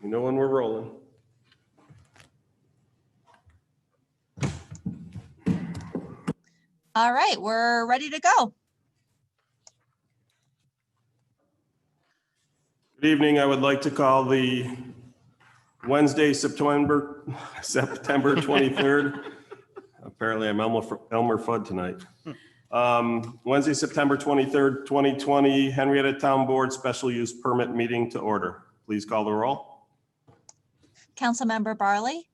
You know when we're rolling. All right, we're ready to go. Good evening. I would like to call the Wednesday, September 23rd. Apparently I'm Elmer Fudd tonight. Wednesday, September 23rd, 2020, Henrietta Town Board Special Use Permit Meeting to order. Please call the roll. Councilmember Barley,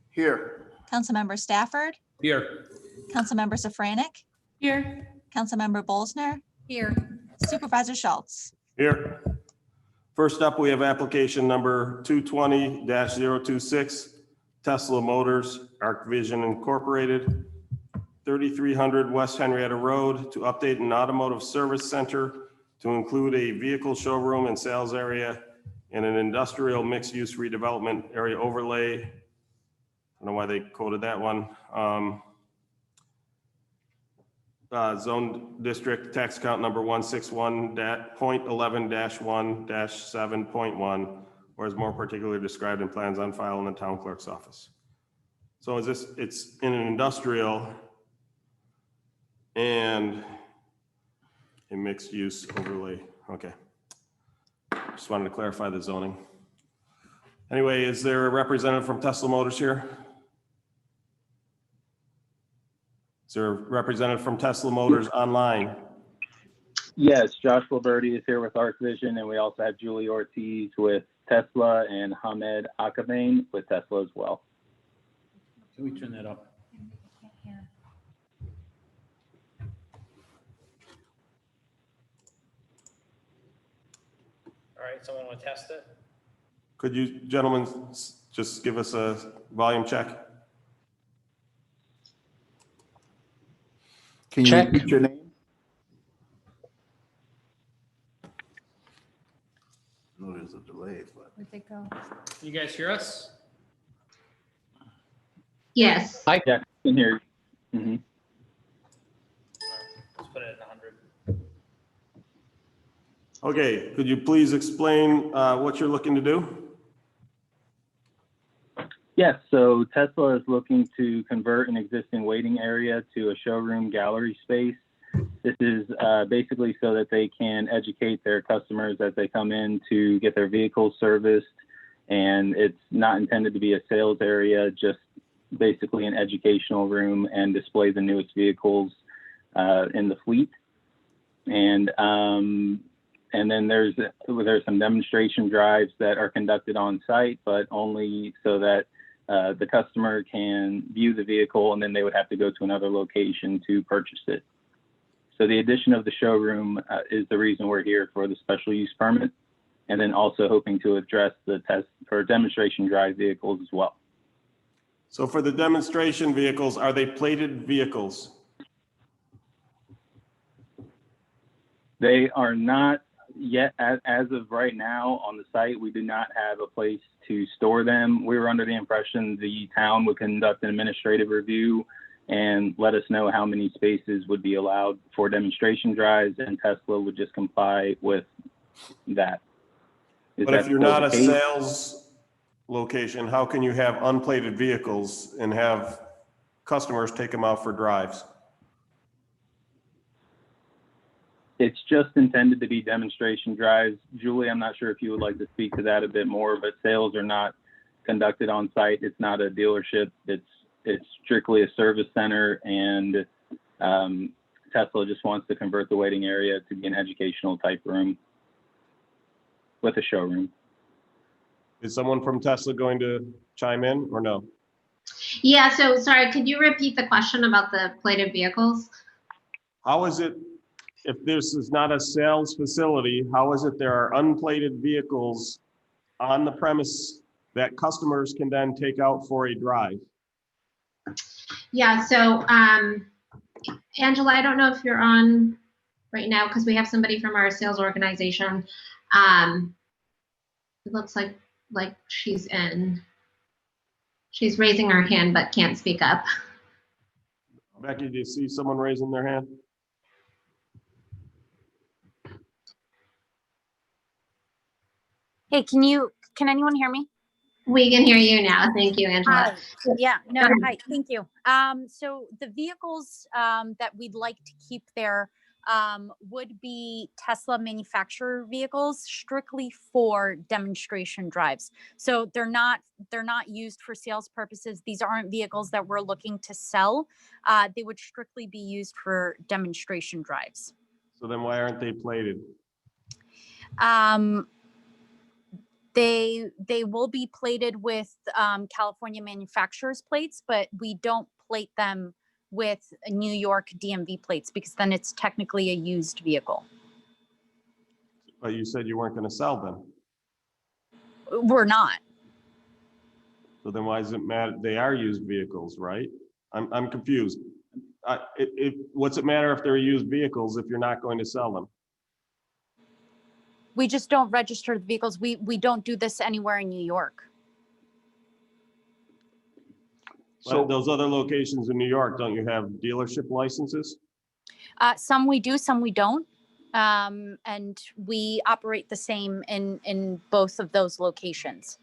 Here. Councilmember Stafford, Here. Councilmember Safranek, Here. Councilmember Bolsner, Here. Supervisor Schultz. Here. First up, we have application number 220-026, Tesla Motors, Arc Vision Incorporated, 3300 West Henrietta Road, to update an automotive service center to include a vehicle showroom and sales area and an industrial mixed-use redevelopment area overlay. I don't know why they quoted that one. Zone district tax count number 161.11-1-7.1, or is more particularly described in plans on file in the town clerk's office. So is this, it's in an industrial and a mixed use overlay. Okay. Just wanted to clarify the zoning. Anyway, is there a representative from Tesla Motors here? Is there a representative from Tesla Motors online? Yes, Josh Liberty is here with Arc Vision, and we also have Julie Ortiz with Tesla and Hamed Akabane with Tesla as well. Can we turn that up? All right, someone want to test it? Could you gentlemen just give us a volume check? Can you Check. repeat your name? No, there's a delay, but. Where'd they go? You guys hear us? Yes. Yeah, I can hear you. Mhm. Let's put it at 100. Okay, could you please explain what you're looking to do? Yes, so Tesla is looking to convert an existing waiting area to a showroom gallery space. This is basically so that they can educate their customers as they come in to get their vehicles serviced. And it's not intended to be a sales area, just basically an educational room and display the newest vehicles in the fleet. And then there's some demonstration drives that are conducted on site, but only so that the customer can view the vehicle, and then they would have to go to another location to purchase it. So the addition of the showroom is the reason we're here for the special use permit, and then also hoping to address the test or demonstration drive vehicles as well. So for the demonstration vehicles, are they plated vehicles? They are not yet, as of right now on the site. We do not have a place to store them. We were under the impression the town would conduct an administrative review and let us know how many spaces would be allowed for demonstration drives, and Tesla would just comply with that. Is But that if you're still not the a case? sales location, how can you have unplated vehicles and have customers take them out for drives? It's just intended to be demonstration drives. Julie, I'm not sure if you would like to speak to that a bit more, but sales are not conducted on site. It's not a dealership. It's strictly a service center, and Tesla just wants to convert the waiting area to be an educational type room with a showroom. Is someone from Tesla going to chime in or no? Yeah, so sorry, could you repeat the question about the plated vehicles? How is it, if this is not a sales facility, how is it there are unplated vehicles on the premise that customers can then take out for a drive? Yeah, so Angela, I don't know if you're on right now because we have somebody from our sales organization. It looks like she's in. She's raising her hand but can't speak up. Becky, do you see someone raising their hand? Hey, can you can anyone hear me? We can hear you now. Thank you, Angela. Hi. Yeah, no, Go ahead. hi, thank you. So the vehicles that we'd like to keep there would be Tesla manufacturer vehicles strictly for demonstration drives. So they're not used for sales purposes. These aren't vehicles that we're looking to sell. They would strictly be used for demonstration drives. So then why aren't they plated? They will be plated with California manufacturers plates, but we don't plate them with New York DMV plates because then it's technically a used vehicle. But you said you weren't going to sell them. We're not. So then why does it matter? They are used vehicles, right? I'm confused. What's it matter if they're used vehicles if you're not going to sell them? We just don't register the vehicles. We don't do this anywhere in New York. So those other locations in New York, don't you have dealership licenses? Some we do, some we don't. And we operate the same in both of those locations.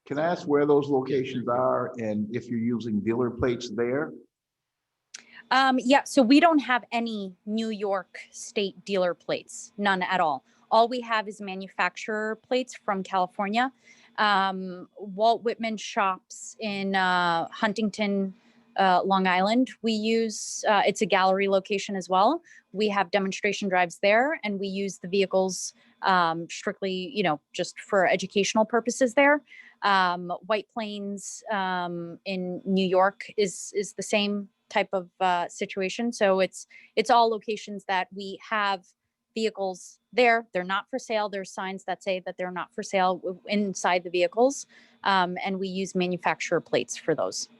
Can I ask where those locations are and if you're using dealer plates there? Yeah, so we don't have any New York state dealer plates, none at all. All we have is manufacturer plates from California. Walt Whitman shops in Huntington, Long Island. We use, it's a gallery location as well. We have demonstration drives there and we use the vehicles strictly, just for educational purposes there. White Plains in New York is the same type of situation. So it's all locations that we have vehicles there. They're not for sale. There's signs that say that they're not for sale inside the vehicles. And we use manufacturer plates for those.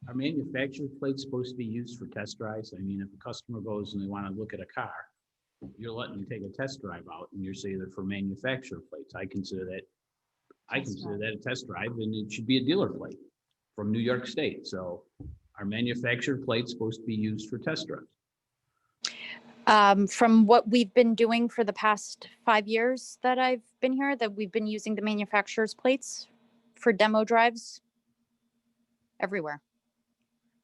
Are manufacturer plates supposed to be used for test drives? I mean, if a customer goes and they want to look at a car, you're letting them take a test drive out and you're saying they're for manufacturer plates. I consider that a test drive, and it should be a dealer plate from New York State. So are manufactured plates supposed to be used for test drives? From what we've been doing for the past 5 years that I've been here, that we've been using the manufacturer's plates for demo drives everywhere.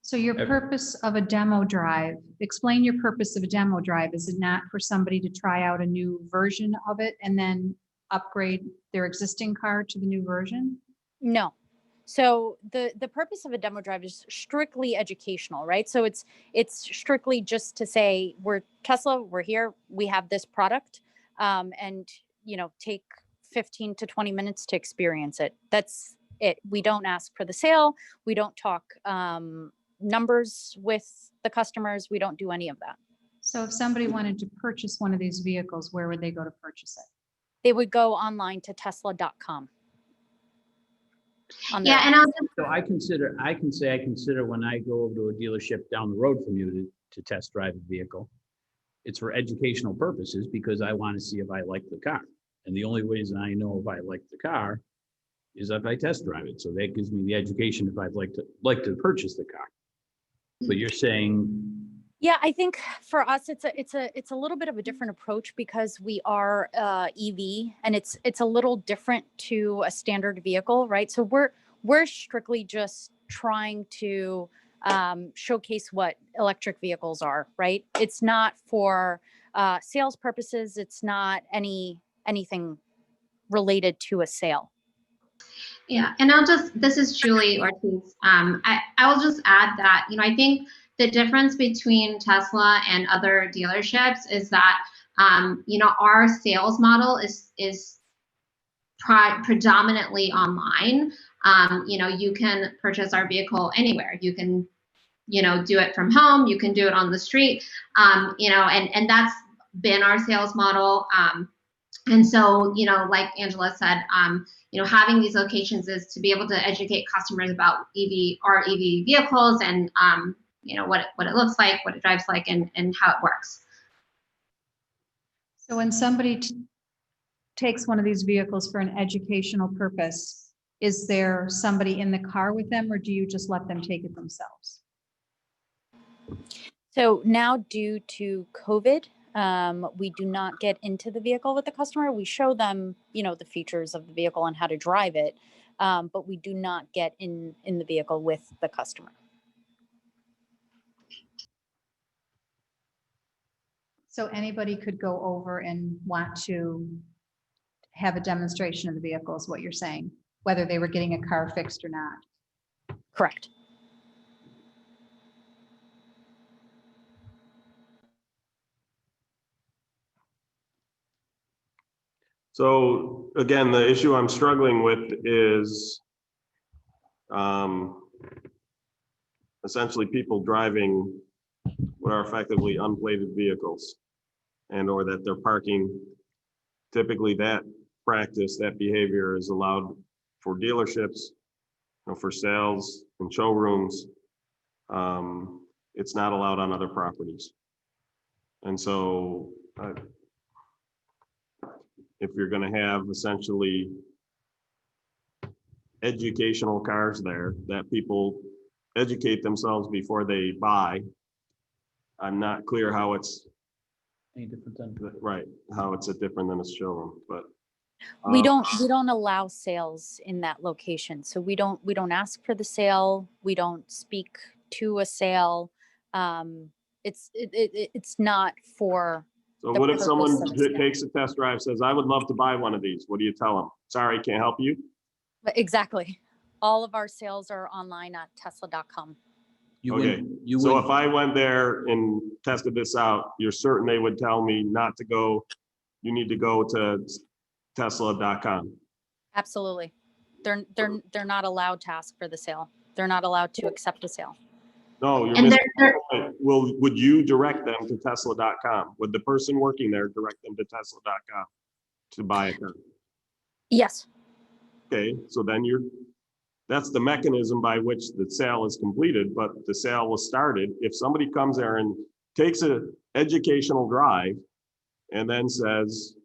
So your purpose of a demo drive, explain your purpose of a demo drive. Is it not for somebody to try out a new version of it and then upgrade their existing car to the new version? No. So the purpose of a demo drive is strictly educational, right? So it's strictly just to say, we're Tesla, we're here, we have this product, and take 15 to 20 minutes to experience it. That's it. We don't ask for the sale. We don't talk numbers with the customers. We don't do any of that. So if somebody wanted to purchase one of these vehicles, where would they go to purchase it? They would go online to tesla.com. Yeah, and I'll just, So I can consider when I go over to a dealership down the road from you to test drive a vehicle, it's for educational purposes because I want to see if I like the car. And the only reason I know if I like the car is if I test drive it. So that gives me the education if I'd like to purchase the car. But you're saying, yeah, I think for us, it's a little bit of a different approach because we are EV and it's a little different to a standard vehicle, right? So we're strictly just trying to showcase what electric vehicles are, right? It's not for sales purposes. It's not anything related to a sale. yeah, and this is Julie Ortiz. I will just add that, I think the difference between Tesla and other dealerships is that, our sales model is predominantly online. You can purchase our vehicle anywhere. You can, do it from home. You can do it on the street, and that's been our sales model. And so, like Angela said, having these locations is to be able to educate customers about our EV vehicles and, what it looks like, what it drives like, and how it works. So when somebody takes one of these vehicles for an educational purpose, is there somebody in the car with them or do you just let them take it themselves? So now due to COVID, We do not get into the vehicle with the customer. We show them, the features of the vehicle and how to drive it, but we do not get in the vehicle with the customer. So anybody could go over and want to have a demonstration of the vehicle is what you're saying, whether they were getting a car fixed or not. Correct. So again, the issue I'm struggling with is essentially people driving what are effectively unplated vehicles and or that they're parking. Typically that practice, that behavior is allowed for dealerships, for sales and showrooms. It's not allowed on other properties. And so if you're going to have essentially educational cars there that people educate themselves before they buy, I'm not clear how it's Any different than? right, how it's different than a showroom, but We don't allow sales in that location. So we don't ask for the sale. We don't speak to a sale. It's not for. So the what if someone purpose of a sale. takes a test drive, says, I would love to buy one of these? What do you tell them? Sorry, can't help you? Exactly. All of our sales are online at tesla.com. You Okay, wouldn't, you so wouldn't, if I went there and tested this out, you're certain they would tell me not to go, you need to go to tesla.com. Absolutely. They're not allowed to ask for the sale. They're not allowed to accept a sale. No, you're And missing they're, the point. Would you direct them to tesla.com? Would the person working there direct them to tesla.com to buy a car? Yes. Okay, so then that's the mechanism by which the sale is completed, but the sale was started. If somebody comes there and takes an educational drive and then says,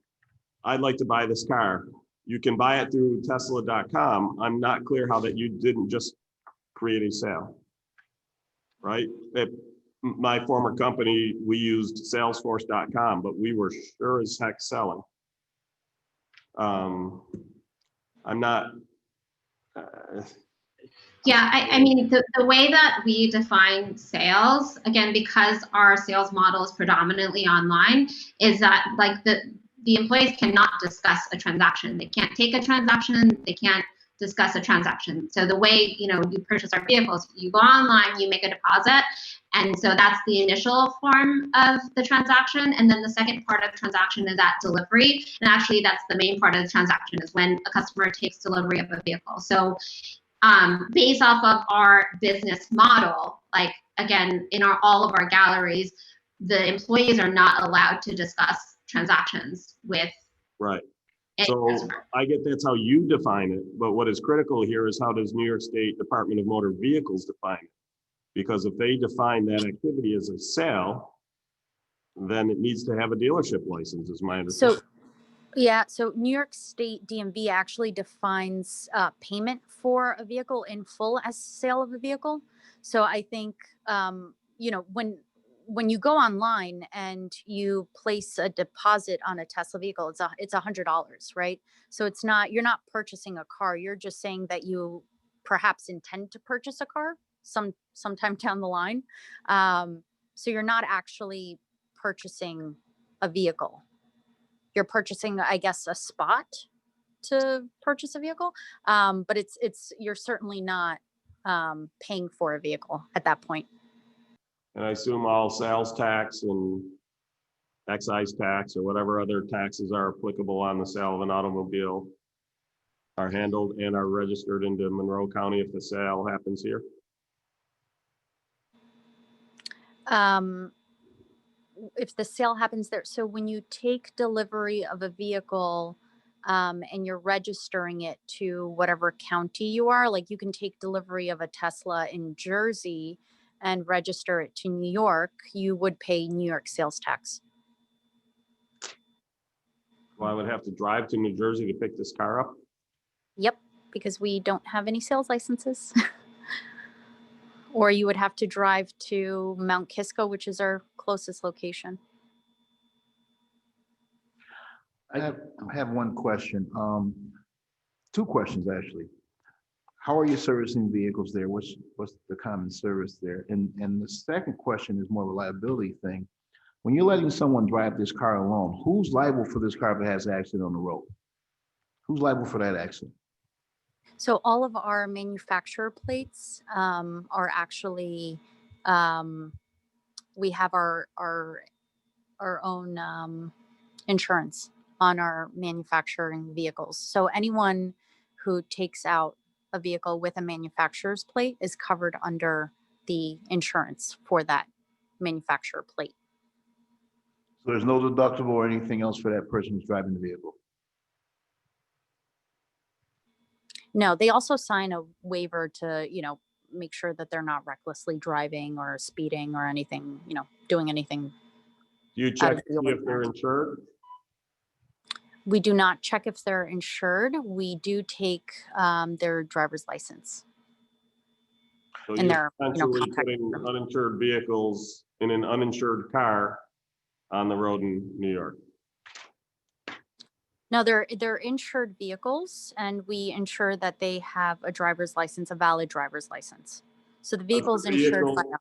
I'd like to buy this car, you can buy it through tesla.com. I'm not clear how that you didn't just create a sale, right? At my former company, we used salesforce.com, but we were sure as heck selling. I'm not, yeah, I mean, the way that we define sales, again, because our sales model is predominantly online, is that like the employees cannot discuss a transaction. They can't take a transaction. They can't discuss a transaction. So the way, you purchase our vehicles, you go online, you make a deposit. And so that's the initial form of the transaction. And then the second part of the transaction is at delivery. And actually that's the main part of the transaction, is when a customer takes delivery of a vehicle. So based off of our business model, like again, in all of our galleries, the employees are not allowed to discuss transactions with right. any So customer. I get that's how you define it, but what is critical here is how does New York State Department of Motor Vehicles define it? Because if they define that activity as a sale, then it needs to have a dealership license, is my understanding. So New York State DMV actually defines payment for a vehicle in full as sale of a vehicle. So I think, when you go online and you place a deposit on a Tesla vehicle, it's $100, right? So you're not purchasing a car. You're just saying that you perhaps intend to purchase a car sometime down the line. So you're not actually purchasing a vehicle. You're purchasing, I guess, a spot to purchase a vehicle, but you're certainly not paying for a vehicle at that point. And I assume all sales tax and excise tax or whatever other taxes are applicable on the sale of an automobile are handled and are registered into Monroe County if the sale happens here. If the sale happens there, so when you take delivery of a vehicle and you're registering it to whatever county you are, like you can take delivery of a Tesla in Jersey and register it to New York, you would pay New York sales tax. Well, I would have to drive to New Jersey to pick this car up. Yep, because we don't have any sales licenses. Or you would have to drive to Mount Kisco, which is our closest location. I have one question. Two questions, actually. How are you servicing vehicles there? What's the common service there? And the second question is more of a liability thing. When you're letting someone drive this car alone, who's liable for this car if it has an accident on the road? Who's liable for that accident? So all of our manufacturer plates are actually, we have our own insurance on our manufacturing vehicles. So anyone who takes out a vehicle with a manufacturer's plate is covered under the insurance for that manufacturer plate. So there's no deductible or anything else for that person who's driving the vehicle? No, they also sign a waiver to, make sure that they're not recklessly driving or speeding or anything, doing anything. Do you Out check of to the see if ordinary. they're insured? We do not check if they're insured. We do take their driver's license. So And you're they're, essentially contact putting them. uninsured vehicles in an uninsured car on the road in New York. No, they're insured vehicles, and we ensure that they have a driver's license, a valid driver's license. So the vehicle's insured by us.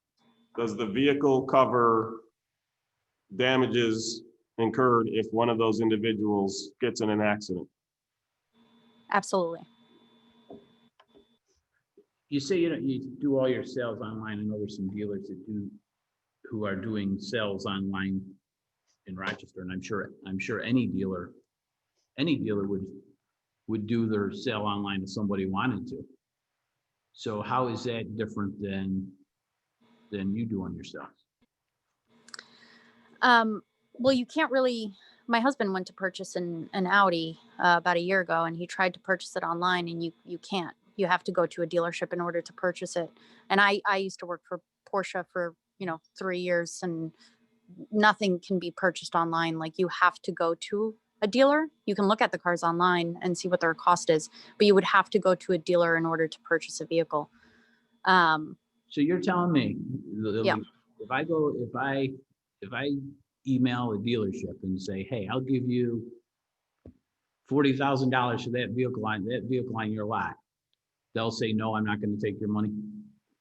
Does the vehicle cover damages incurred if one of those individuals gets in an accident? Absolutely. You say you do all your sales online. I know there's some dealers who are doing sales online in Rochester, and I'm sure any dealer would do their sale online if somebody wanted to. So how is that different than you do on your sales? Well, you can't really. My husband went to purchase an Audi about a year ago, and he tried to purchase it online, and you can't. You have to go to a dealership in order to purchase it. And I used to work for Porsche for 3 years, and nothing can be purchased online. Like, you have to go to a dealer. You can look at the cars online and see what their cost is, but you would have to go to a dealer in order to purchase a vehicle. So you're telling me, Yeah. if I email a dealership and say, hey, I'll give you $40,000 for that vehicle on your lot, they'll say, no, I'm not going to take your money.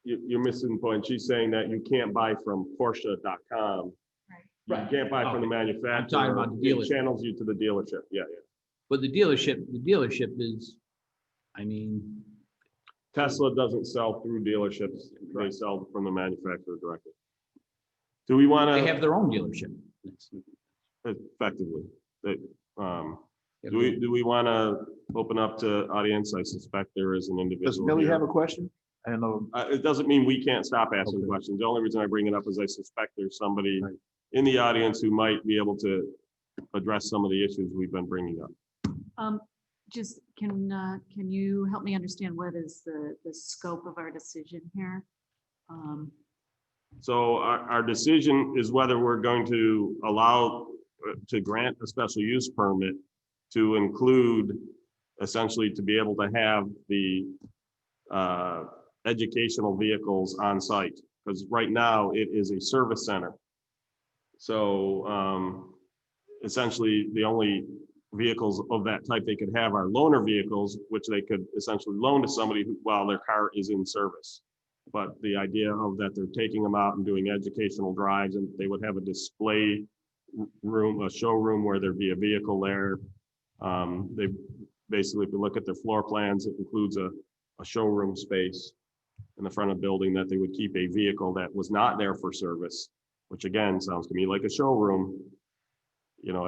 You're missing the point. She's saying that you can't buy from Porsche.com. You Right. can't buy from the manufacturer. I'm talking about the It dealership. channels you to the dealership. Yeah. But the dealership is, Tesla doesn't sell through dealerships. They sell from the manufacturer directly. Do we want they to, have their own dealership. effectively, do we want to open up to audience? I suspect there is an individual. Does Millie here. have a question? I don't know. It doesn't mean we can't stop asking Okay. questions. The only reason I bring it up is I suspect there's somebody Right. in the audience who might be able to address some of the issues we've been bringing up. Just, can you help me understand what is the scope of our decision here? So our decision is whether we're going to allow to grant a special use permit to include, essentially, to be able to have the educational vehicles on site, because right now it is a service center. So essentially, the only vehicles of that type they could have are loaner vehicles, which they could essentially loan to somebody while their car is in service. But the idea of that they're taking them out and doing educational drives, and they would have a display room, a showroom where there'd be a vehicle there. They basically, if you look at their floor plans, it includes a showroom space in the front of the building that they would keep a vehicle that was not there for service, which again, sounds to me like a showroom.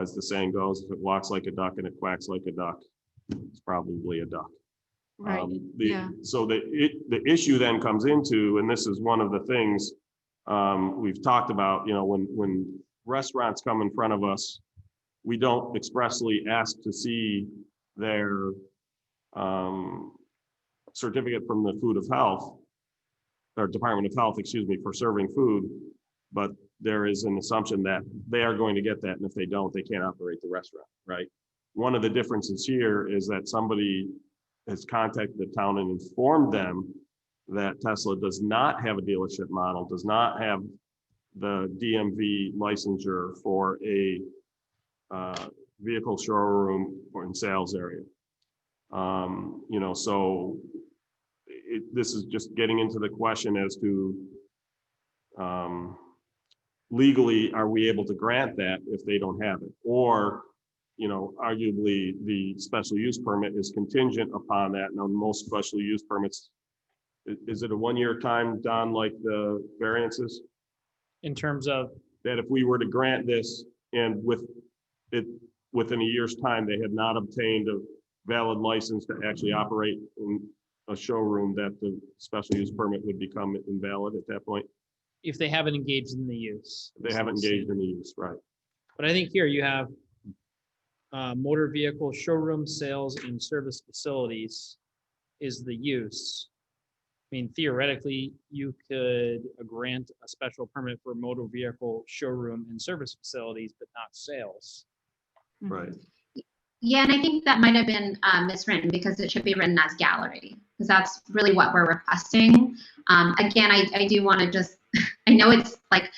As the saying goes, if it walks like a duck and it quacks like a duck, it's probably a duck. Right, yeah. So the issue then comes into, and this is one of the things we've talked about, when restaurants come in front of us, we don't expressly ask to see their certificate from the Food of Health, or Department of Health, excuse me, for serving food, but there is an assumption that they are going to get that, and if they don't, they can't operate the restaurant, right? One of the differences here is that somebody has contacted the town and informed them that Tesla does not have a dealership model, does not have the DMV licensure for a vehicle showroom or in sales area. You know, so this is just getting into the question as to legally, are we able to grant that if they don't have it? Or, you know, arguably the special use permit is contingent upon that. Now, most special use permits, is it a 1-year time, Don, like the variances? In terms of, That if we were to grant this and within a year's time, they had not obtained a valid license to actually operate in a showroom, that the special use permit would become invalid at that point? if they haven't engaged in the use. They haven't engaged in the use, right? But I think here you have motor vehicle showroom, sales, and service facilities is the use. I mean, theoretically, you could grant a special permit for motor vehicle showroom and service facilities, but not sales. Right. Yeah, and I think that might have been miswritten because it should be written as gallery, because that's really what we're requesting. Again, I do want to just, I know it's like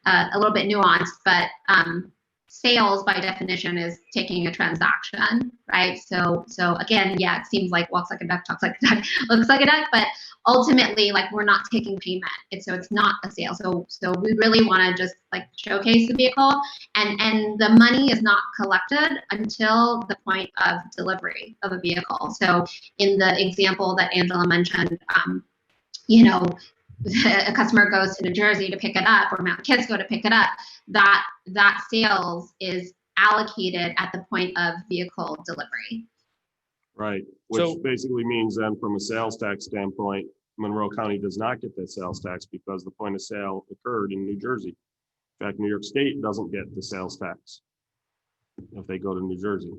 a little bit nuanced, but sales by definition is taking a transaction, right? So again, yeah, it seems like walks like a duck, talks like a duck, looks like a duck, but ultimately, like, we're not taking payment. So it's not a sale. So we really want to just like showcase the vehicle, and the money is not collected until the point of delivery of a vehicle. So in the example that Angela mentioned, you know, a customer goes to New Jersey to pick it up, or Mountain Kids go to pick it up, that sales is allocated at the point of vehicle delivery. Right, which So- basically means then from a sales tax standpoint, Monroe County does not get that sales tax because the point of sale occurred in New Jersey. In fact, New York State doesn't get the sales tax if they go to New Jersey.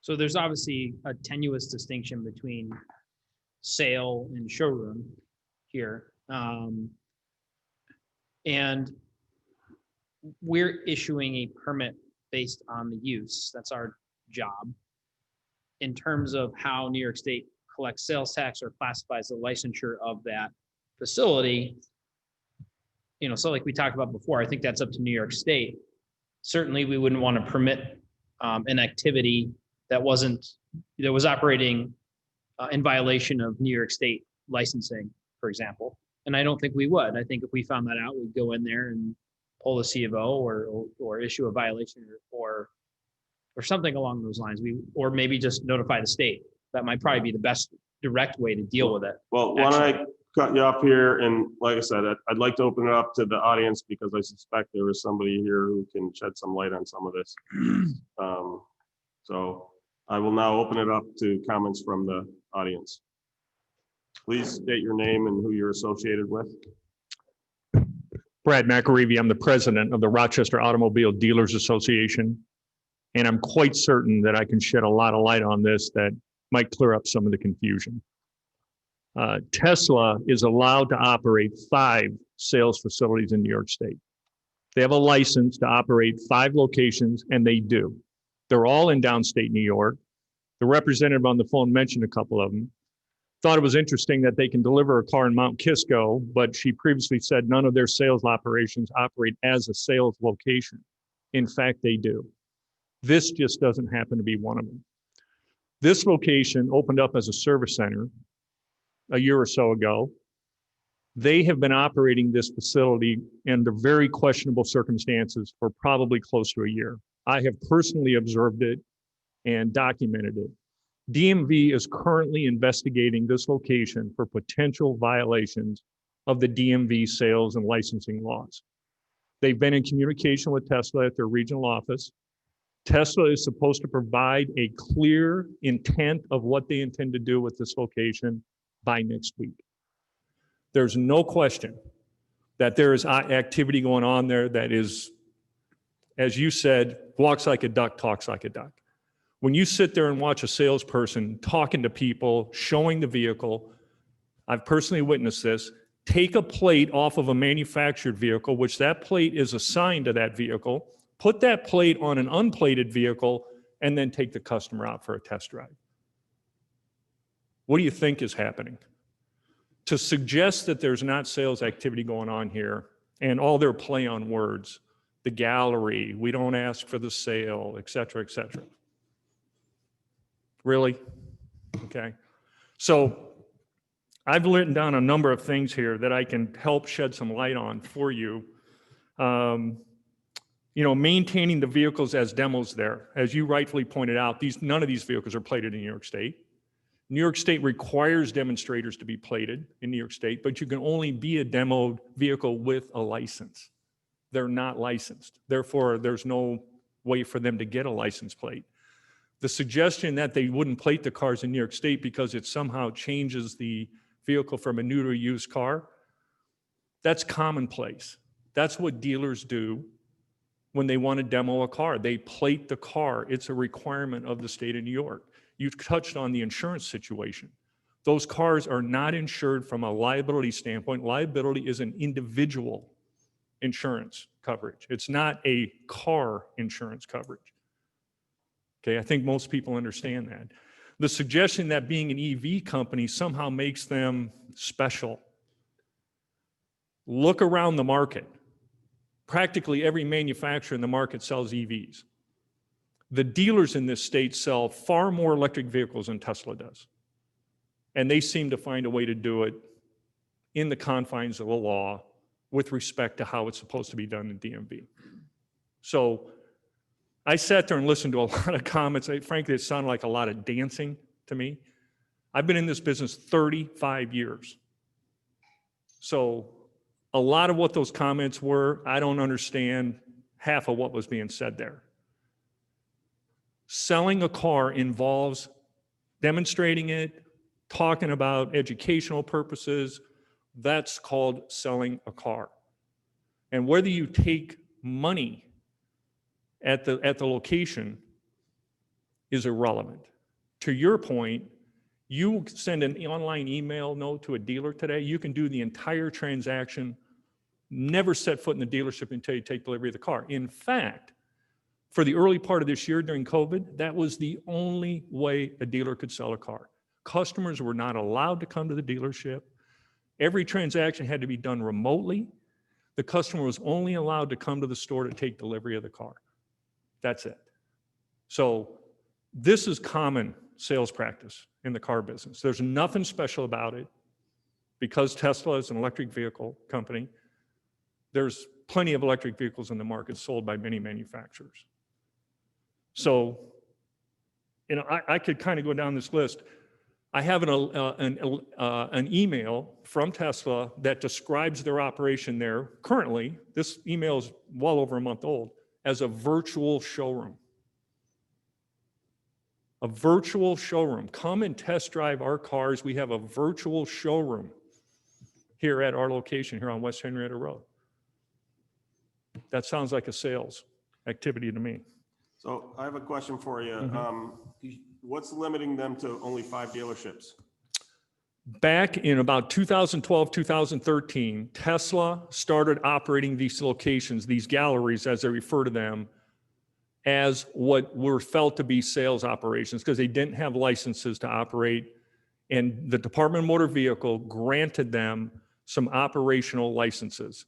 So there's obviously a tenuous distinction between sale and showroom here. And we're issuing a permit based on the use. That's our job. In terms of how New York State collects sales tax or classifies the licensure of that facility, you know, so like we talked about before, I think that's up to New York State. Certainly, we wouldn't want to permit an activity that was operating in violation of New York State licensing, for example. And I don't think we would. I think if we found that out, we'd go in there and pull the C of O or issue a violation or something along those lines. Or maybe just notify the state. That might probably be the best direct way to deal with it. Well, why don't I cut you off here? And like I said, I'd like to open it up to the audience because I suspect there is somebody here who can shed some light on some of this. So I will now open it up to comments from the audience. Please state your name and who you're associated with. Brad McAreevy, I'm the president of the Rochester Automobile Dealers Association. And I'm quite certain that I can shed a lot of light on this that might clear up some of the confusion. Tesla is allowed to operate 5 sales facilities in New York State. They have a license to operate 5 locations, and they do. They're all in downstate New York. The representative on the phone mentioned a couple of them. Thought it was interesting that they can deliver a car in Mount Kisco, but she previously said none of their sales operations operate as a sales location. In fact, they do. This just doesn't happen to be one of them. This location opened up as a service center a year or so ago. They have been operating this facility under very questionable circumstances for probably close to a year. I have personally observed it and documented it. DMV is currently investigating this location for potential violations of the DMV sales and licensing laws. They've been in communication with Tesla at their regional office. Tesla is supposed to provide a clear intent of what they intend to do with this location by next week. There's no question that there is activity going on there that is, as you said, walks like a duck, talks like a duck. When you sit there and watch a salesperson talking to people, showing the vehicle, I've personally witnessed this, take a plate off of a manufactured vehicle, which that plate is assigned to that vehicle, put that plate on an unplated vehicle, and then take the customer out for a test drive. What do you think is happening? To suggest that there's not sales activity going on here and all their play on words, the gallery. We don't ask for the sale, et cetera, et cetera. Really? Okay. So I've written down a number of things here that I can help shed some light on for you. Maintaining the vehicles as demos there. As you rightfully pointed out, none of these vehicles are plated in New York State. New York State requires demonstrators to be plated in New York State, but you can only be a demo vehicle with a license. They're not licensed. Therefore, there's no way for them to get a license plate. The suggestion that they wouldn't plate the cars in New York State because it somehow changes the vehicle from a new to a used car, that's commonplace. That's what dealers do when they want to demo a car. They plate the car. It's a requirement of the state of New York. You've touched on the insurance situation. Those cars are not insured from a liability standpoint. Liability is an individual insurance coverage. It's not a car insurance coverage. Okay, I think most people understand that. The suggestion that being an EV company somehow makes them special. Look around the market. Practically every manufacturer in the market sells EVs. The dealers in this state sell far more electric vehicles than Tesla does. And they seem to find a way to do it in the confines of the law with respect to how it's supposed to be done in DMV. So I sat there and listened to a lot of comments. Frankly, it sounded like a lot of dancing to me. I've been in this business 35 years. So a lot of what those comments were, I don't understand half of what was being said there. Selling a car involves demonstrating it, talking about educational purposes. That's called selling a car. And whether you take money at the location is irrelevant. To your point, you send an online email note to a dealer today, you can do the entire transaction, never set foot in the dealership until you take delivery of the car. In fact, for the early part of this year during COVID, that was the only way a dealer could sell a car. Customers were not allowed to come to the dealership. Every transaction had to be done remotely. The customer was only allowed to come to the store to take delivery of the car. That's it. So this is common sales practice in the car business. There's nothing special about it. Because Tesla is an electric vehicle company, there's plenty of electric vehicles in the market sold by many manufacturers. So, I could kind of go down this list. I have an email from Tesla that describes their operation there currently. This email is well over a month old, as a virtual showroom. A virtual showroom. Come and test drive our cars. We have a virtual showroom here at our location here on West Henrietta Road. That sounds like a sales activity to me. So I have a question for you. What's limiting them to only 5 dealerships? Back in about 2012, 2013, Tesla started operating these locations, these galleries, as they refer to them, as what were felt to be sales operations because they didn't have licenses to operate. And the Department of Motor Vehicle granted them some operational licenses.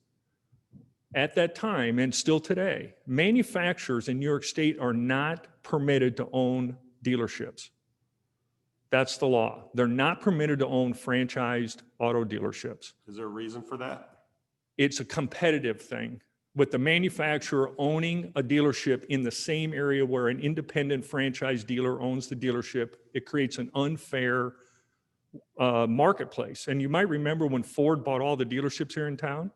At that time, and still today, manufacturers in New York State are not permitted to own dealerships. That's the law. They're not permitted to own franchised auto dealerships. Is there a reason for that? It's a competitive thing. With the manufacturer owning a dealership in the same area where an independent franchise dealer owns the dealership, it creates an unfair marketplace. And you might remember when Ford bought all the dealerships here in town.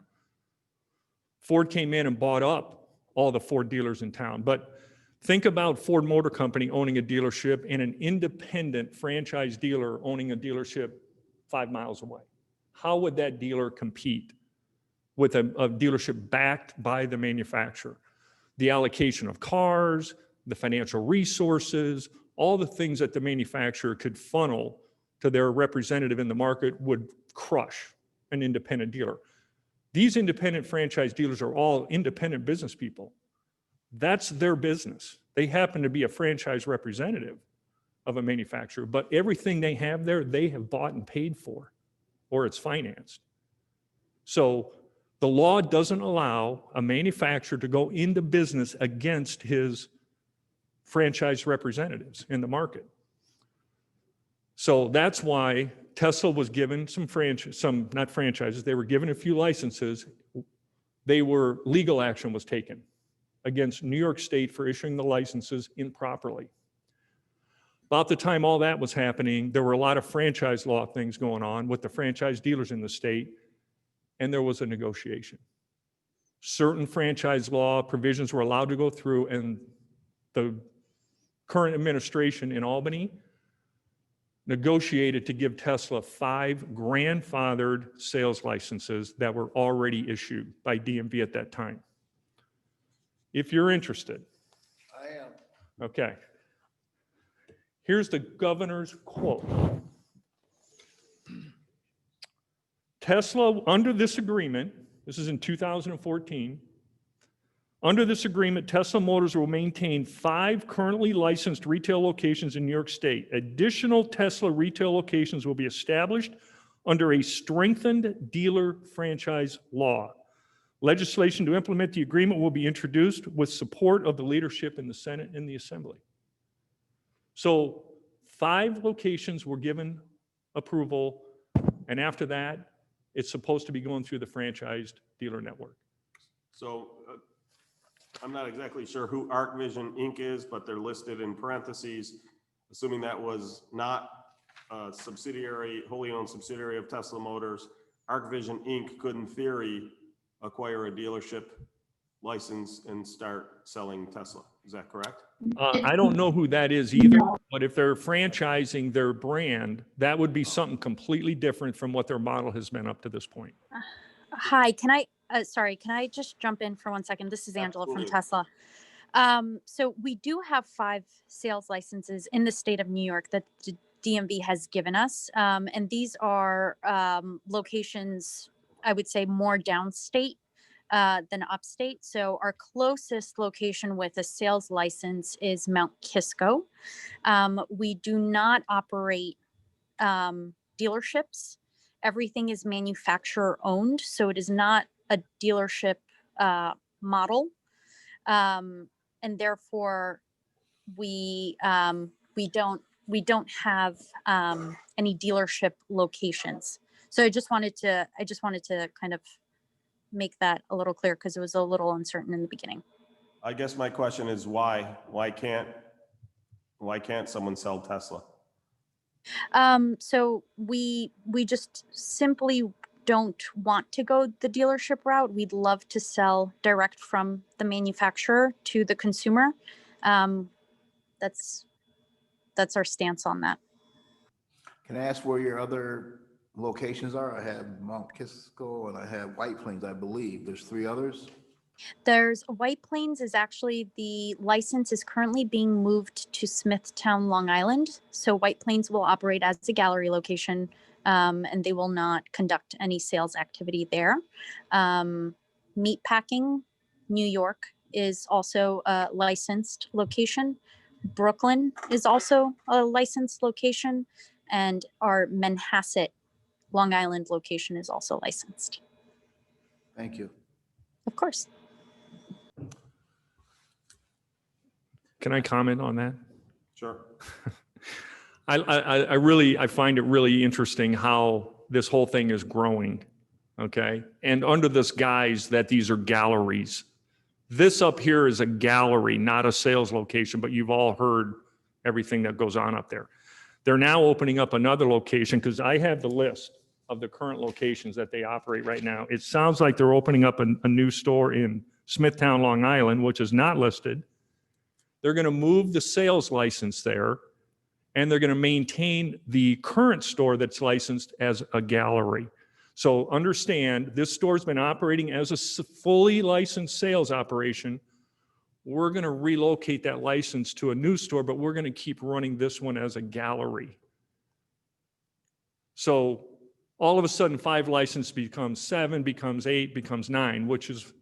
Ford came in and bought up all the Ford dealers in town. But think about Ford Motor Company owning a dealership and an independent franchise dealer owning a dealership 5 miles away. How would that dealer compete with a dealership backed by the manufacturer? The allocation of cars, the financial resources, all the things that the manufacturer could funnel to their representative in the market would crush an independent dealer. These independent franchise dealers are all independent business people. That's their business. They happen to be a franchise representative of a manufacturer, but everything they have there, they have bought and paid for, or it's financed. So The law doesn't allow a manufacturer to go into business against his franchise representatives in the market. So that's why Tesla was given not franchises, they were given a few licenses. Legal action was taken against New York State for issuing the licenses improperly. About the time all that was happening, there were a lot of franchise law things going on with the franchise dealers in the state, and there was a negotiation. Certain franchise law provisions were allowed to go through, and the current administration in Albany negotiated to give Tesla 5 grandfathered sales licenses that were already issued by DMV at that time. If you're interested. I am. Okay. Here's the governor's quote. Tesla, under this agreement, this is in 2014, under this agreement, Tesla Motors will maintain 5 currently licensed retail locations in New York State. Additional Tesla retail locations will be established under a strengthened dealer franchise law. Legislation to implement the agreement will be introduced with support of the leadership in the Senate and the Assembly. So 5 locations were given approval, and after that, it's supposed to be going through the franchised dealer network. So I'm not exactly sure who ArcVision Inc. is, but they're listed in parentheses, assuming that was not a subsidiary, wholly owned subsidiary of Tesla Motors. ArcVision Inc. could, in theory, acquire a dealership license and start selling Tesla. Is that correct? I don't know who that is either, but if they're franchising their brand, that would be something completely different from what their model has been up to this point. Hi, can I just jump in for 1 second? This is Angela from Absolutely. Tesla. So we do have 5 sales licenses in the state of New York that DMV has given us. And these are locations, I would say, more downstate than upstate. So our closest location with a sales license is Mount Kisco. We do not operate dealerships. Everything is manufacturer owned, so it is not a dealership model, and therefore we don't have any dealership locations. So I just wanted to kind of make that a little clear because it was a little uncertain in the beginning. I guess my question is why? Why can't someone sell Tesla? So we just simply don't want to go the dealership route. We'd love to sell direct from the manufacturer to the consumer. That's our stance on that. Can I ask where your other locations are? I have Mount Kisco and I have White Plains, I believe. There's 3 others. There's White Plains is actually the license is currently being moved to Smithtown, Long Island. So White Plains will operate as a gallery location, and they will not conduct any sales activity there. Meatpacking, New York is also a licensed location. Brooklyn is also a licensed location, and our Manhasset, Long Island location is also licensed. Thank you. Of course. Can I comment on that? Sure. I find it really interesting how this whole thing is growing, okay? And under this guise that these are galleries. This up here is a gallery, not a sales location, but you've all heard everything that goes on up there. They're now opening up another location because I have the list of the current locations that they operate right now. It sounds like they're opening up a new store in Smithtown, Long Island, which is not listed. They're going to move the sales license there, and they're going to maintain the current store that's licensed as a gallery. So understand, this store's been operating as a fully licensed sales operation. We're going to relocate that license to a new store, but we're going to keep running this one as a gallery. So all of a sudden, 5 licenses becomes 7, becomes 8, becomes 9, which is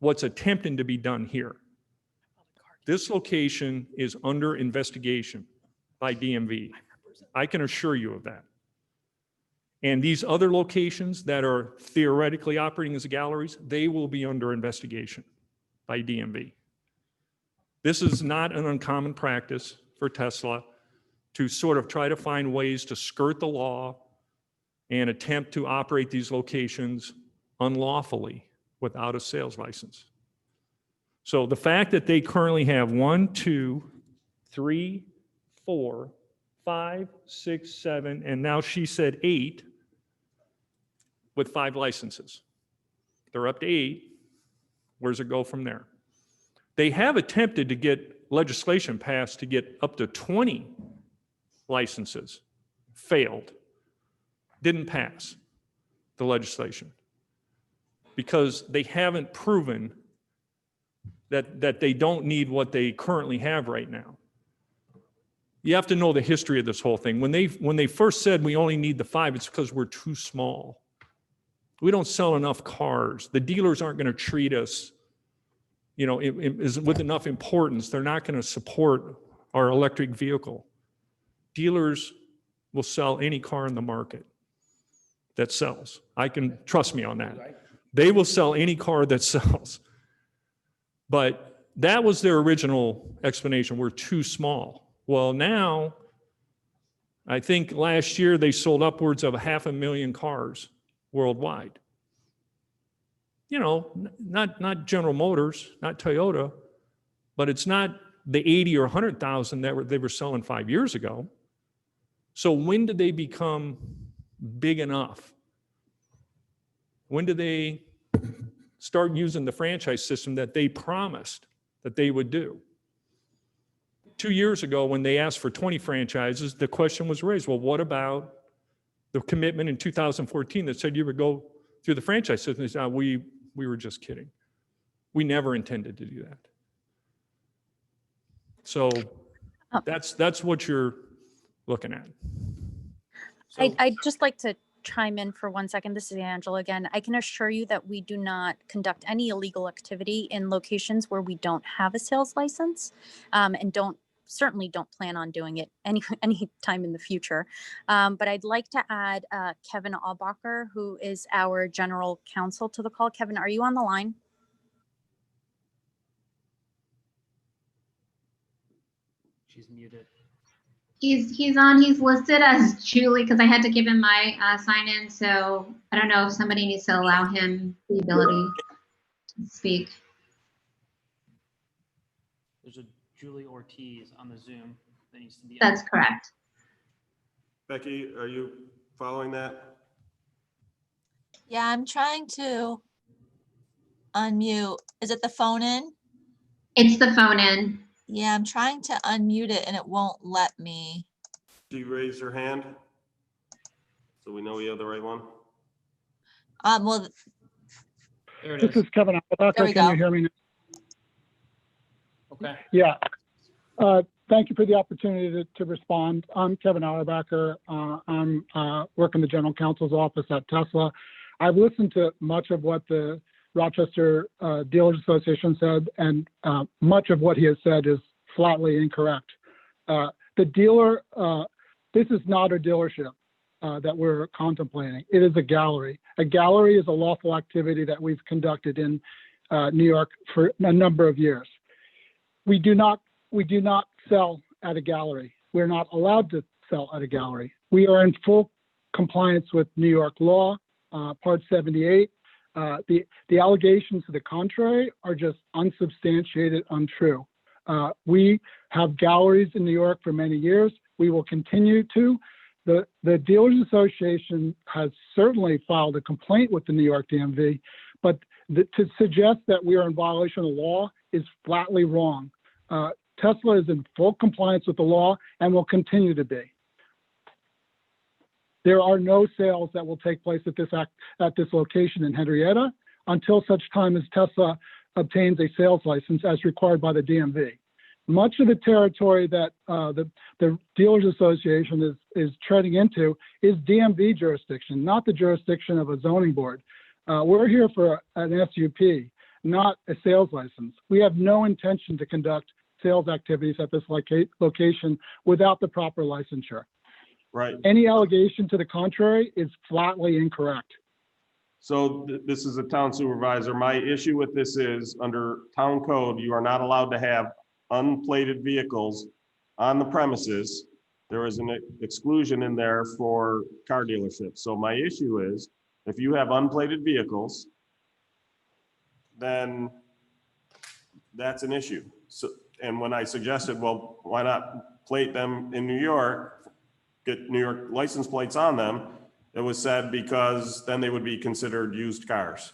what's attempting to be done here. This location is under investigation by DMV. I can assure you of that. And these other locations that are theoretically operating as galleries, they will be under investigation by DMV. This is not an uncommon practice for Tesla to sort of try to find ways to skirt the law and attempt to operate these locations unlawfully without a sales license. So the fact that they currently have 1, 2, 3, 4, 5, 6, 7, and now she said 8 with 5 licenses. They're up to 8. Where's it go from there? They have attempted to get legislation passed to get up to 20 licenses. Failed. Didn't pass the legislation because they haven't proven that they don't need what they currently have right now. You have to know the history of this whole thing. When they first said we only need the 5, it's because we're too small. We don't sell enough cars. The dealers aren't going to treat us, you know, with enough importance. They're not going to support our electric vehicle. Dealers will sell any car in the market that sells. I can trust me on that. They will sell any car that sells. But that was their original explanation. We're too small. Well, now, I think last year they sold upwards of 500,000 cars worldwide. You know, not General Motors, not Toyota, but it's not the 80 or 100,000 that they were selling 5 years ago. So when did they become big enough? When did they start using the franchise system that they promised that they would do? 2 years ago, when they asked for 20 franchises, the question was raised, well, what about the commitment in 2014 that said you would go through the franchise system? They said, we were just kidding. We never intended to do that. So that's what you're looking at. So, I'd just like to chime in for 1 second. This is Angela again. I can assure you that we do not conduct any illegal activity in locations where we don't have a sales license, and certainly don't plan on doing it any time in the future. But I'd like to add Kevin Albacher, who is our general counsel, to the call. Kevin, are you on the line? She's muted. He's on. He's listed as Julie because I had to give him my sign in. So I don't know if somebody needs to allow him the ability to speak. There's a Julie Ortiz on the Zoom that needs to be. That's correct. Becky, are you following that? Yeah, I'm trying to unmute. Is it the phone in? It's the phone in. Yeah, I'm trying to unmute it and it won't let me. She raised her hand, so we know we have the right one. Well, There it This is. is Kevin There Albacher. we Can go. you hear me? Okay. Yeah. Thank you for the opportunity to respond. I'm Kevin Auerbacher. I'm work in the general counsel's office at Tesla. I've listened to much of what the Rochester Dealers Association said, and much of what he has said is flatly incorrect. The dealer, this is not a dealership that we're contemplating. It is a gallery. A gallery is a lawful activity that we've conducted in New York for a number of years. We do not sell at a gallery. We're not allowed to sell at a gallery. We are in full compliance with New York law, Part 78. The allegations to the contrary are just unsubstantiated, untrue. We have galleries in New York for many years. We will continue to. The Dealers Association has certainly filed a complaint with the New York DMV, but to suggest that we are in violation of the law is flatly wrong. Tesla is in full compliance with the law and will continue to be. There are no sales that will take place at this location in Henrietta until such time as Tesla obtains a sales license as required by the DMV. Much of the territory that the Dealers Association is treading into is DMV jurisdiction, not the jurisdiction of a zoning board. We're here for an SUP, not a sales license. We have no intention to conduct sales activities at this location without the proper licensure. Right. Any allegation to the contrary is flatly incorrect. So this is a town supervisor. My issue with this is, under town code, you are not allowed to have unplated vehicles on the premises. There is an exclusion in there for car dealerships. So my issue is, if you have unplated vehicles, then that's an issue. So, and when I suggested, well, why not plate them in New York, get New York license plates on them, it was said because then they would be considered used cars,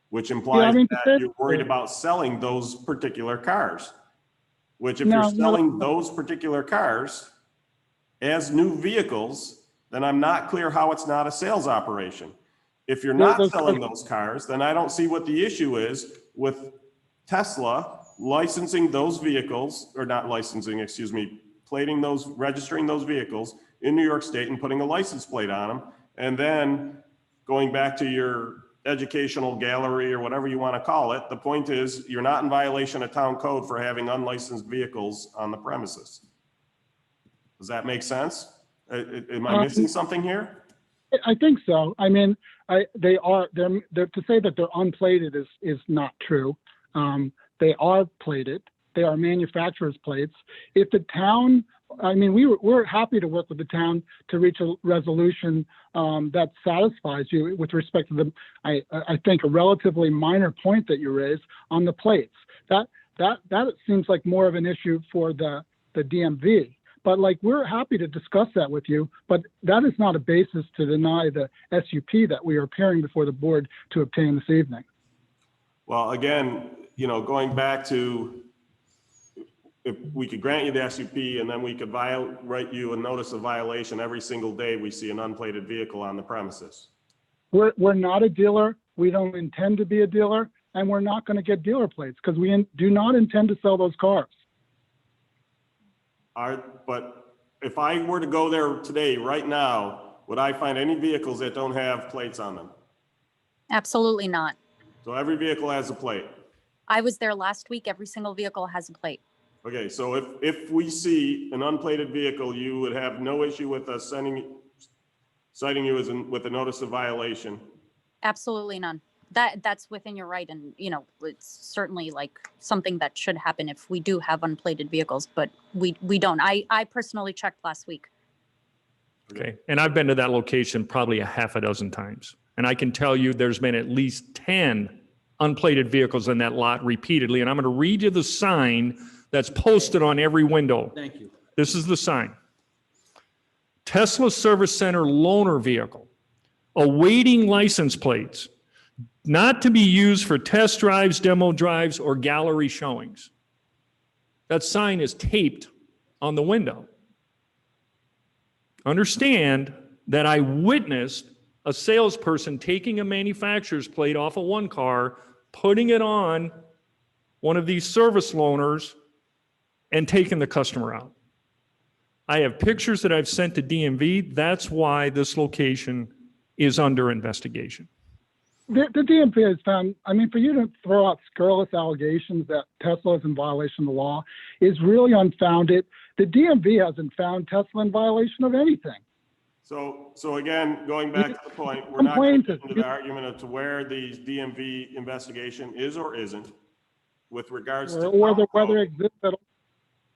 which implies that you're worried about selling those particular cars. Which if you're selling those particular cars as new vehicles, then I'm not clear how it's not a sales operation. If you're not selling those cars, then I don't see what the issue is with Tesla licensing those vehicles, or not licensing, excuse me, plating those, registering those vehicles in New York State and putting a license plate on them. And then going back to your educational gallery or whatever you want to call it, the point is you're not in violation of town code for having unlicensed vehicles on the premises. Does that make sense? Am I missing something here? I think so. I mean, they're to say that they're unplated is not true. They are plated. They are manufacturer's plates. If the town, I mean, we're happy to work with the town to reach a resolution that satisfies you with respect to the, I think, a relatively minor point that you raised on the plates. That seems like more of an issue for the DMV. But like, we're happy to discuss that with you, but that is not a basis to deny the SUP that we are appearing before the board to obtain this evening. Well, again, you know, going back to, if we could grant you the SUP and then we could write you a notice of violation every single day we see an unplated vehicle on the premises. We're not a dealer. We don't intend to be a dealer, and we're not going to get dealer plates because we do not intend to sell those cars. But if I were to go there today, right now, would I find any vehicles that don't have plates on them? Absolutely not. So every vehicle has a plate. I was there last week. Every single vehicle has a plate. Okay, so if we see an unplated vehicle, you would have no issue with us citing you with a notice of violation? Absolutely none. That's within your right, and you know, it's certainly like something that should happen if we do have unplated vehicles, but we don't. I personally checked last week. Okay, and I've been to that location probably a half a dozen times. And I can tell you there's been at least 10 unplated vehicles in that lot repeatedly. And I'm going to read you the sign that's posted on every window. Thank you. This is the sign. Tesla Service Center loaner vehicle, awaiting license plates, not to be used for test drives, demo drives, or gallery showings. That sign is taped on the window. Understand that I witnessed a salesperson taking a manufacturer's plate off of one car, putting it on one of these service loaners, and taking the customer out. I have pictures that I've sent to DMV. That's why this location is under investigation. The DMV has found, I mean, for you to throw out scurrilous allegations that Tesla is in violation of the law is really unfounded. The DMV hasn't found Tesla in violation of anything. So again, going back to the point, we're not going to get into the argument of to where the DMV investigation is or isn't with regards to whether it exists at all.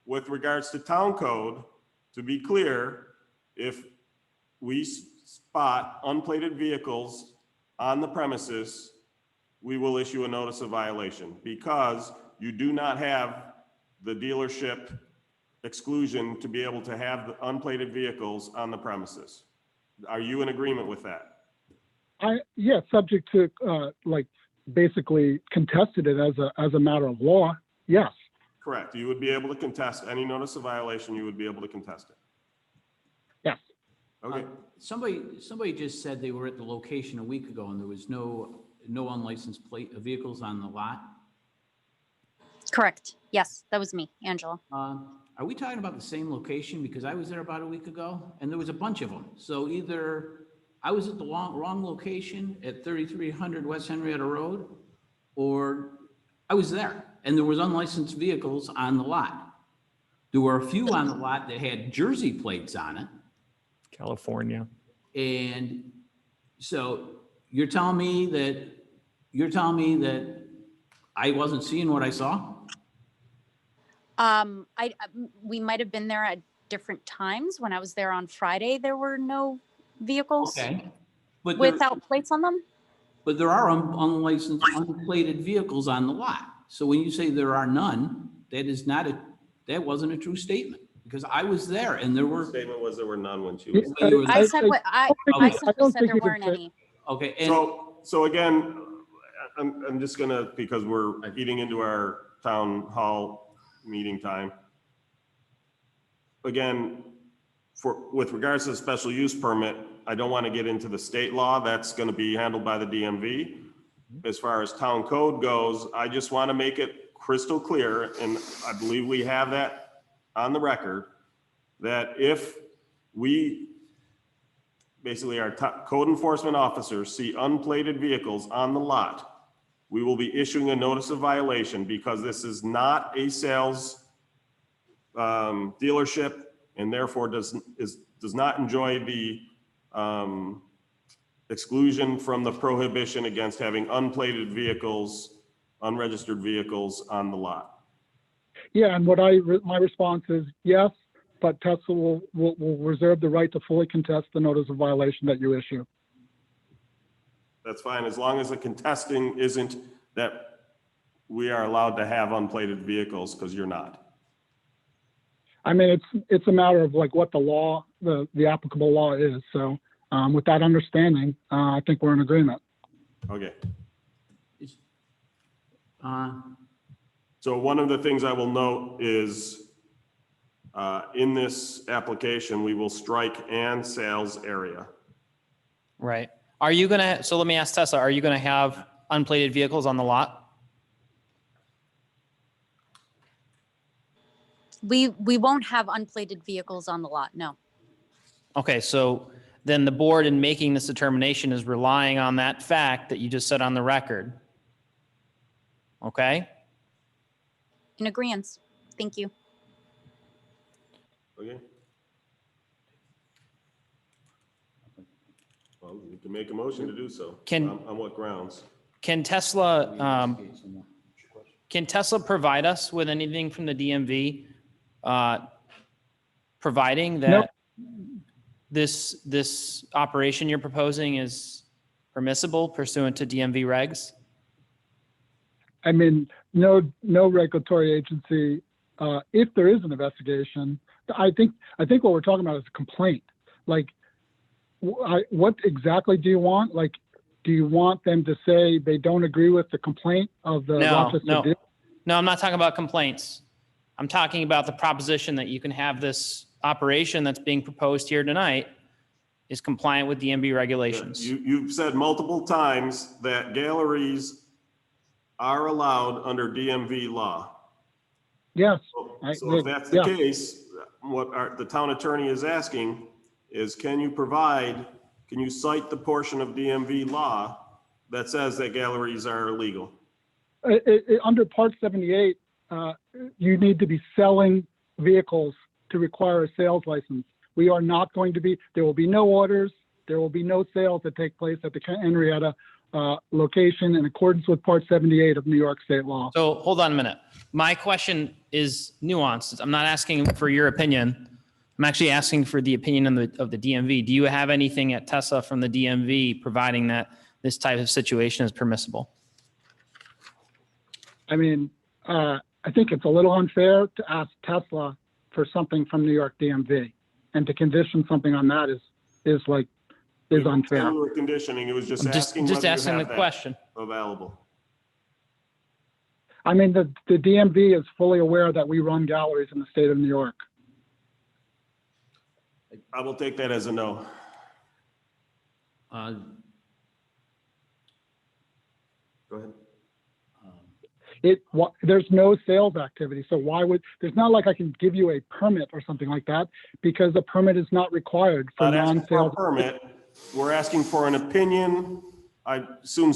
With regards to town code, to be clear, if we spot unplated vehicles on the premises, we will issue a notice of violation because you do not have the dealership exclusion to be able to have the unplated vehicles on the premises. Are you in agreement with that? Yeah, subject to like basically contested it as a matter of law. Yes. Correct. You would be able to contest any notice of violation. You would be able to contest it. Yes. Okay. Somebody just said they were at the location a week ago and there was no unlicensed vehicles on the lot. Correct. Yes, that was me, Angela. Are we talking about the same location? Because I was there about a week ago and there was a bunch of them. So either I was at the wrong location at 3300 West Henrietta Road, or I was there and there was unlicensed vehicles on the lot. There were a few on the lot that had Jersey plates on it. California. And so you're telling me that I wasn't seeing what I saw? We might have been there at different times. When I was there on Friday, there were no vehicles Okay. But without plates on them. but there are unlicensed, unplated vehicles on the lot. So when you say there are none, that wasn't a true statement, because I was there and there The were. statement was there were none when she Yeah, was. when you were I there. said what I Okay. simply don't said think there you can weren't say- any. Okay, and So again, I'm just gonna, because we're eating into our town hall meeting time. Again, with regards to the special use permit, I don't want to get into the state law. That's going to be handled by the DMV. As far as town code goes, I just want to make it crystal clear, and I believe we have that on the record, that if we, basically our code enforcement officers see unplated vehicles on the lot, we will be issuing a notice of violation, because this is not a sales dealership, and therefore does not enjoy the exclusion from the prohibition against having unplated vehicles, unregistered vehicles on the lot. Yeah, and my response is yes, but Tesla will reserve the right to fully contest the notice of violation that you issue. That's fine, as long as the contesting isn't that we are allowed to have unplated vehicles, because you're not. I mean, it's a matter of like what the law, the applicable law is. So with that understanding, I think we're in agreement. Okay. uh, So one of the things I will note is in this application, we will strike "and sales area." Right. Are you gonna, so let me ask Tessa, are you gonna have unplated vehicles on the lot? We won't have unplated vehicles on the lot. No. Okay, so then the board in making this determination is relying on that fact that you just said on the record. Okay? In agreement. Thank you. Okay. Well, you can make a motion to do so. Can- On what grounds? Can Tesla provide us with anything from the DMV providing that this operation you're proposing is permissible pursuant to DMV regs? I mean, no regulatory agency, if there is an investigation, I think what we're talking about is a complaint. Like, what exactly do you want? Like, do you want them to say they don't agree with the complaint of the Rochester? No, I'm not talking about complaints. I'm talking about the proposition that you can have this operation that's being proposed here tonight is compliant with DMV regulations. You've said multiple times that galleries are allowed under DMV law. Yes. So if that's the case, what the town attorney is asking is, can you cite the portion of DMV law that says that galleries are illegal? Under Part 78, you need to be selling vehicles to require a sales license. We are not going to be, there will be no orders, there will be no sales that take place at the Henrietta location in accordance with Part 78 of New York State law. So hold on a minute. My question is nuanced. I'm not asking for your opinion. I'm actually asking for the opinion of the DMV. Do you have anything at Tesla from the DMV providing that this type of situation is permissible? I mean, I think it's a little unfair to ask Tesla for something from New York DMV, and to condition something on that is unfair. We were conditioning, it was just I'm asking. just whether you asking have the that question. Available. I mean, the DMV is fully aware that we run galleries in the state of New York. I will take that as a no. Go ahead. There's no sales activity, so there's not like I can give you a permit or something like that, because a permit is not required for Not asking for a non-sales. permit, we're asking for an opinion. I assume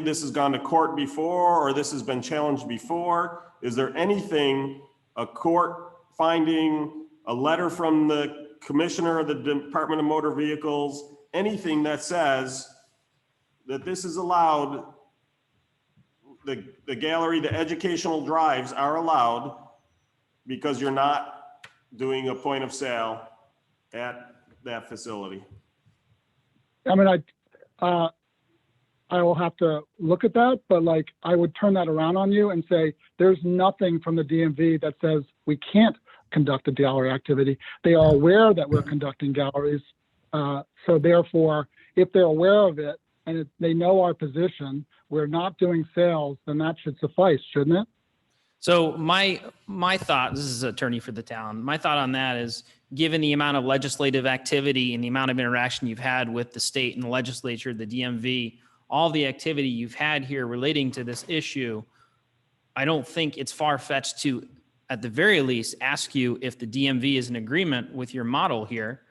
this has gone to court before, or this has been challenged before. Is there anything, a court finding, a letter from the commissioner of the Department of Motor Vehicles anything that says that this is allowed, the gallery, the educational drives are allowed because you're not doing a point of sale at that facility? I mean, I will have to look at that, but like, I would turn that around on you and say, there's nothing from the DMV that says we can't conduct a gallery activity. They are aware that we're conducting galleries. So therefore, if they're aware of it and they know our position, we're not doing sales, then that should suffice, shouldn't it? So my thought, this is attorney for the town, my thought on that is, given the amount of legislative activity and the amount of interaction you've had with the state and the legislature, the DMV, all the activity you've had here relating to this issue, I don't think it's far-fetched to, at the very least, ask you if the DMV is in agreement with your model here.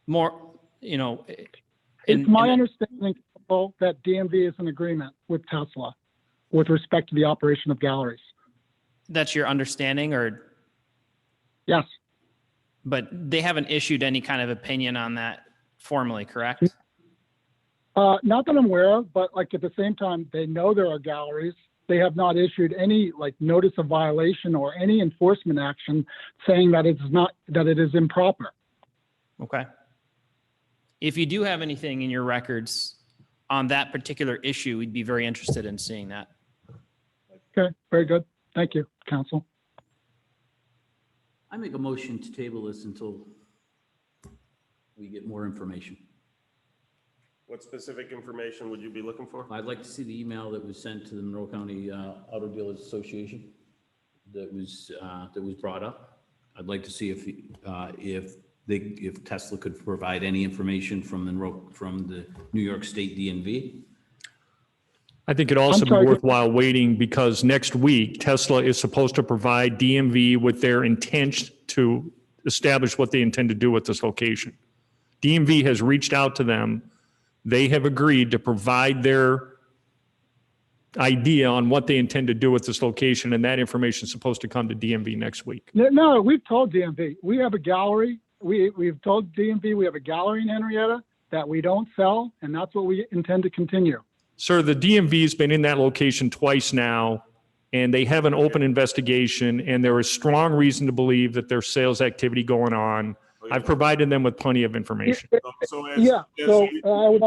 More, you know. It's my understanding that DMV is in agreement with Tesla with respect to the operation of galleries. That's your understanding, or? Yes. But they haven't issued any kind of opinion on that formally, correct? Not that I'm aware of, but like at the same time, they know there are galleries. They have not issued any like notice of violation or any enforcement action saying that it's not, that it is improper. Okay. If you do have anything in your records on that particular issue, we'd be very interested in seeing that. Okay, very good. Thank you, counsel. I make a motion to table this until we get more information. What specific information would you be looking for? I'd like to see the email that was sent to the Monroe County Auto Dealers Association that was brought up. I'd like to see if Tesla could provide any information from the New York State DMV. I think it'd also I'm be sorry. worthwhile waiting because next week Tesla is supposed to provide DMV with their intent to establish what they intend to do with this location. DMV has reached out to them. They have agreed to provide their idea on what they intend to do with this location, and that information is supposed to come to DMV next week. No, we've told DMV, we have a gallery. We've told DMV we have a gallery in Henrietta that we don't sell, and that's what we intend to continue. Sir, the DMV's been in that location twice now, and they have an open investigation, and there is strong reason to believe that there's sales activity going on. I've provided them with plenty of information. So as- Yeah, as so you- I'm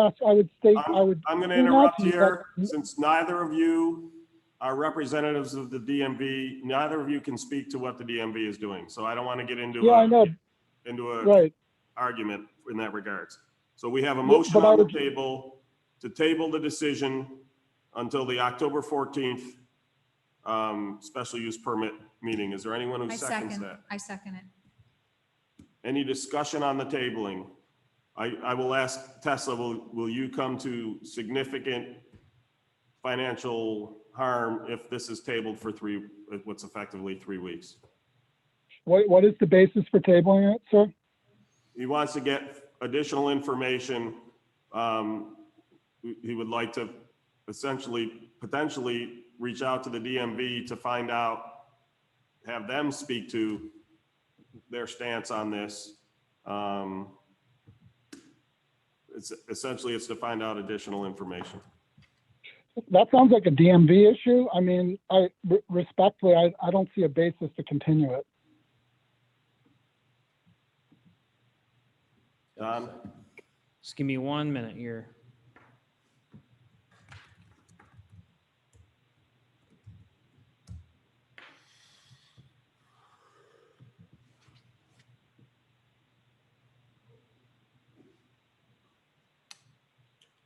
going to interrupt here, since neither of you are representatives of the DMV, neither of you can speak to what the DMV is doing. So I don't want to get into Yeah, I know. into a Right. argument in that regards. So we have a Yeah, motion but I on the would- table to table the decision until the October 14th special use permit meeting. Is there anyone who seconds that? I second it. Any discussion on the tabling? I will ask Tesla, will you come to significant financial harm if this is tabled for what's effectively 3 weeks? What is the basis for tabling it, sir? He wants to get additional information. He would like to essentially, potentially reach out to the DMV to find out, have them speak to their stance on this. It's essentially to find out additional information. That sounds like a DMV issue. I mean, respectfully, I don't see a basis to continue it. Don? Just give me 1 minute here.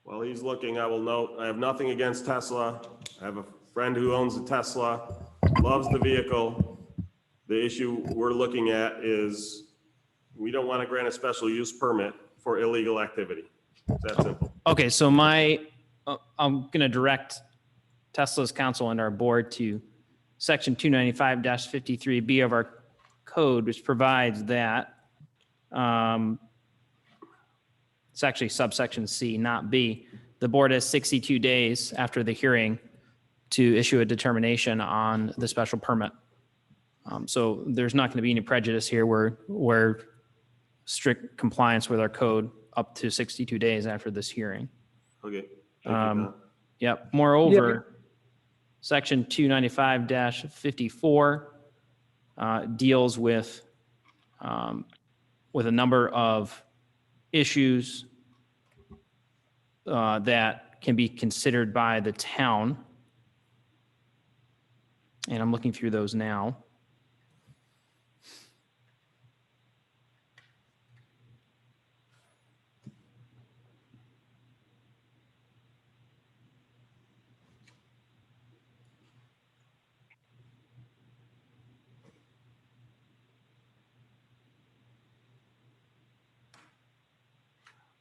While he's looking, I will note, I have nothing against Tesla. I have a friend who owns a Tesla, loves the vehicle. The issue we're looking at is we don't want to grant a special use permit for illegal activity. It's that simple. Okay, so I'm going to direct Tesla's counsel and our board to section 295-53B of our code, which provides that it's actually subsection C, not B. The board has 62 days after the hearing to issue a determination on the special permit. So there's not going to be any prejudice here where strict compliance with our code up to 62 days after this hearing. Okay. Thank you, Don. Yep. Moreover, section 295-54 deals with a number of issues that can be considered by the town. And I'm looking through those now.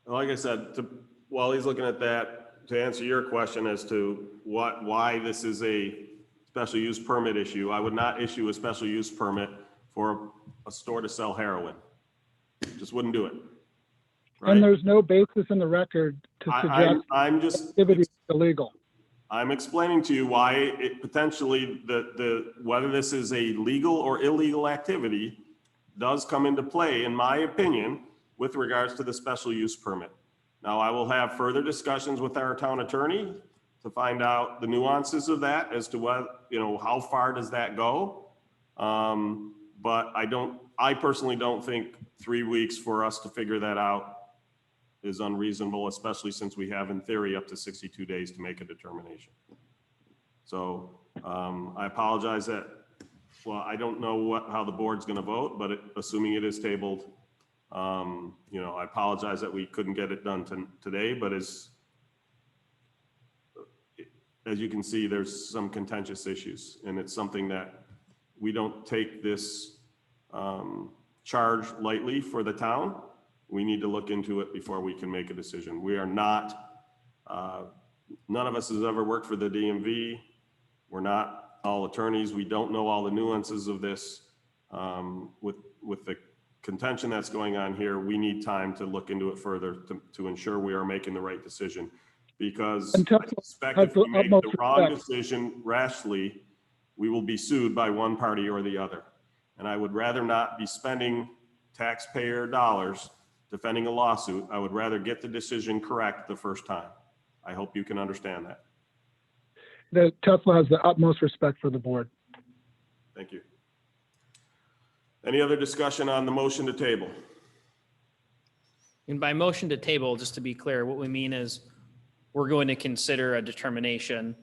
Like I said, while he's looking at that, to answer your question as to why this is a special use permit issue, I would not issue a special use permit for a store to sell heroin. Just wouldn't do it. Right? And there's no basis in the record to suggest I'm just activity is illegal. I'm explaining to you why it potentially whether this is a legal or illegal activity does come into play, in my opinion, with regards to the special use permit. Now, I will have further discussions with our town attorney to find out the nuances of that as to what, how far does that go? But I personally don't think 3 weeks for us to figure that out is unreasonable, especially since we have in theory up to 62 days to make a determination. So I apologize that, well, I don't know how the board's gonna vote, but assuming it is tabled, I apologize that we couldn't get it done today, but as you can see, there's some contentious issues, and it's something that we don't take this charge lightly for the town. We need to look into it before we can make a decision. We are not, none of us has ever worked for the DMV. We're not all attorneys. We don't know all the nuances of this. With the contention that's going on here, we need time to look into it further to ensure we are making the right decision. Because I suspect if we make the wrong decision rashly, we will be sued by one party or the other. And I would rather not be spending taxpayer dollars defending a lawsuit. I would rather get the decision correct the first time. I hope you can understand that. The Tesla has the utmost respect for the board. Thank you. Any other discussion on the motion to table? And by motion to table, just to be clear, what we mean is we're going to consider a determination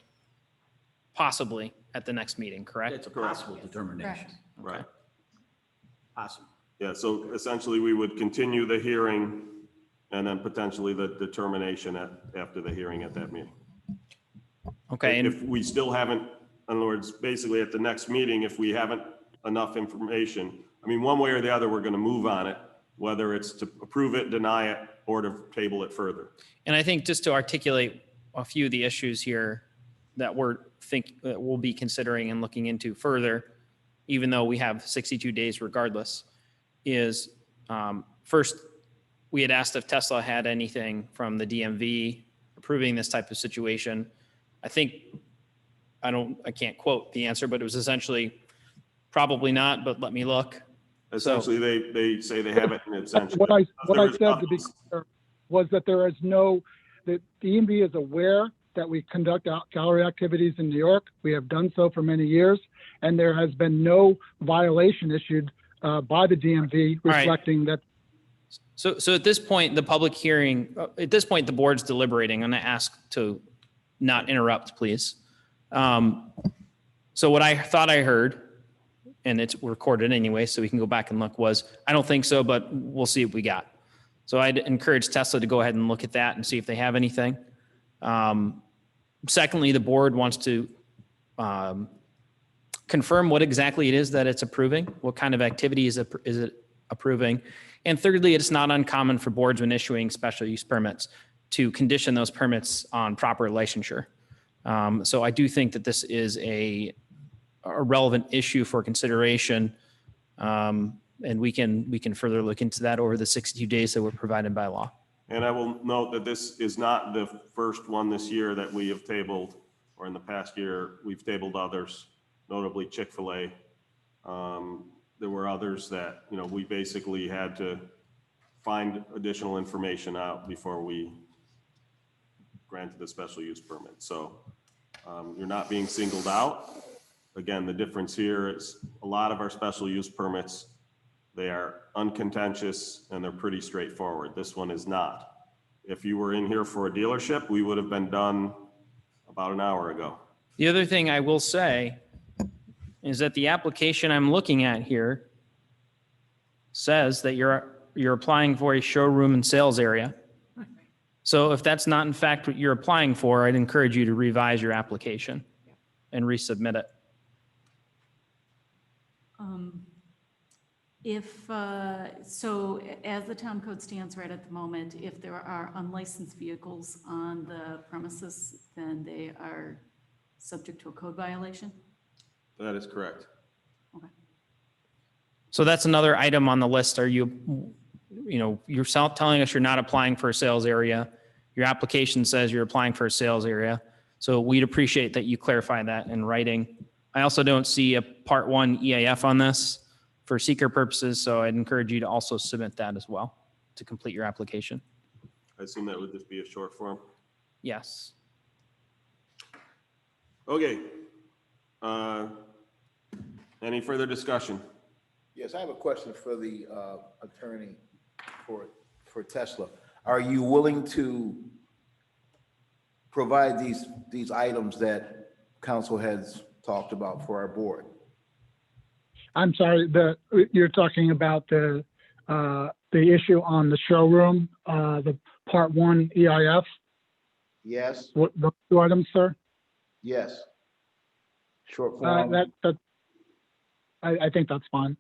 possibly at the next meeting, correct? It's a possible determination. Right. Possible. Yeah, so essentially we would continue the hearing and then potentially the determination after the hearing at that meeting. Okay. If we still haven't, in other words, basically at the next meeting, if we haven't enough information, I mean, one way or the other, we're going to move on it, whether it's to approve it, deny it, or to table it further. And I think just to articulate a few of the issues here that we'll be considering and looking into further, even though we have 62 days regardless, is first, we had asked if Tesla had anything from the DMV approving this type of situation. I can't quote the answer, but it was essentially probably not, but let me look. Essentially, they say they have it, and essentially. What I said, to be clear, was that the DMV is aware that we conduct gallery activities in New York. We have done so for many years, and there has been no violation issued by the DMV reflecting that. So at this point, the public hearing, at this point, the board's deliberating. I'm going to ask to not interrupt, please. So what I thought I heard, and it's recorded anyway, so we can go back and look, was, I don't think so, but we'll see what we got. So I'd encourage Tesla to go ahead and look at that and see if they have anything. Secondly, the board wants to confirm what exactly it is that it's approving, what kind of activity is it approving. And thirdly, it's not uncommon for boards when issuing special use permits to condition those permits on proper licensure. So I do think that this is a relevant issue for consideration. And we can further look into that over the 62 days that were provided by law. And I will note that this is not the first one this year that we have tabled, or in the past year, we've tabled others, notably Chick-fil-A. There were others that, we basically had to find additional information out before we granted the special use permit. So you're not being singled out. Again, the difference here is a lot of our special use permits, they are uncontentious and they're pretty straightforward. This one is not. If you were in here for a dealership, we would have been done about an hour ago. The other thing I will say is that the application I'm looking at here says that you're applying for a showroom and sales area. So if that's not in fact what you're applying for, I'd encourage you to revise your application and resubmit it. So as the town code stands right at the moment, if there are unlicensed vehicles on the premises, then they are subject to a code violation? That is correct. Okay. So that's another item on the list. Are you you're telling us you're not applying for a sales area. Your application says you're applying for a sales area. So we'd appreciate that you clarify that in writing. I also don't see a Part 1 EAF on this for seeker purposes, so I'd encourage you to also submit that as well to complete your application. I assume that would just be a short form. Yes. Okay. Any further discussion? Yes, I have a question for the attorney for Tesla. Are you willing to provide these items that council has talked about for our board? I'm sorry, you're talking about the issue on the showroom, the Part 1 EIF? Yes, What, the two items, sir? yes. Short form. I think that's fine.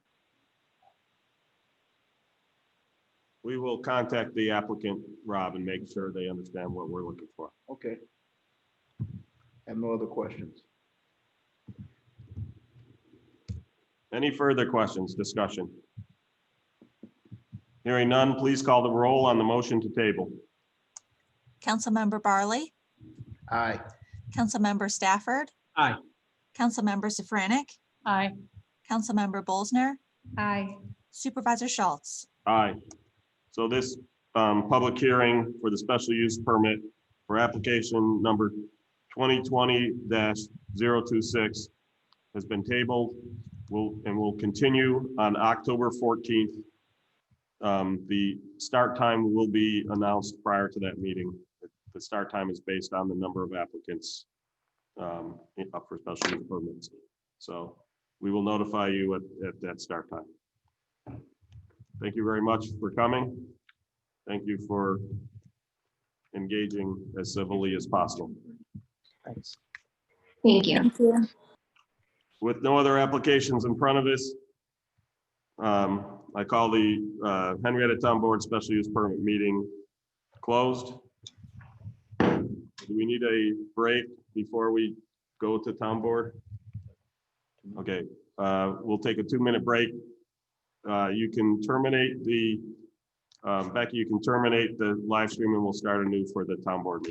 We will contact the applicant, Rob, and make sure they understand what we're looking for. Okay. Have no other questions. Any further questions, discussion? Hearing none, please call the roll on the motion to table. Councilmember Barley, Aye. Councilmember Stafford, Aye. Councilmember Safranek, Aye. Councilmember Bolzner, Aye. Supervisor Schultz. Aye. So this public hearing for the special use permit for application number 2020-026 has been tabled. We'll continue on October 14th. The start time will be announced prior to that meeting. The start time is based on the number of applicants up for special use permits. So we will notify you at that start time. Thank you very much for coming. Thank you for engaging as civilly as possible. Thanks. Thank you. With no other applications in front of us, I call the Henrietta Town Board Special Use Permit meeting closed. Do we need a break before we go to Town Board? Okay, we'll take a 2-minute break. You can terminate the, Becky, you can terminate the live stream and we'll start anew for the Town Board meeting.